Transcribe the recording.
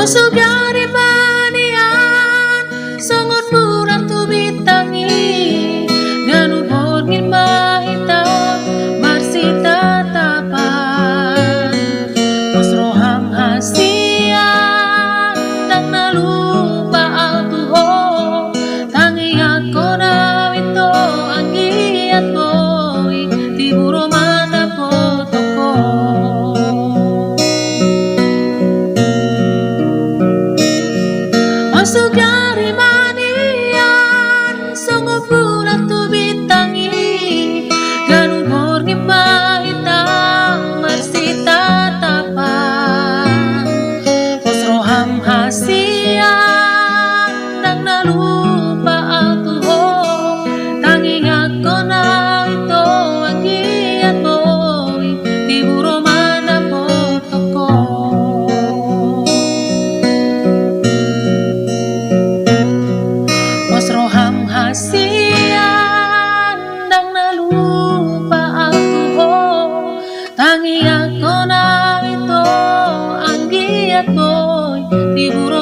Sugari manian songon burak tu bitangi nganu borgin mahita marsita tapan musroham hasian dang nalupa altuho tangi ako na wito angiat boy tiburo mana potoko. Sugari manian songo bulan tu bitangi ganu borgi mahita marsita tapan posroham hasian nang nalupa altuho tangi ako na ito agiat boy tiburo mana potoko. Roham hasian dang nalupa ako tangi ako na ito ang giat boy tiburo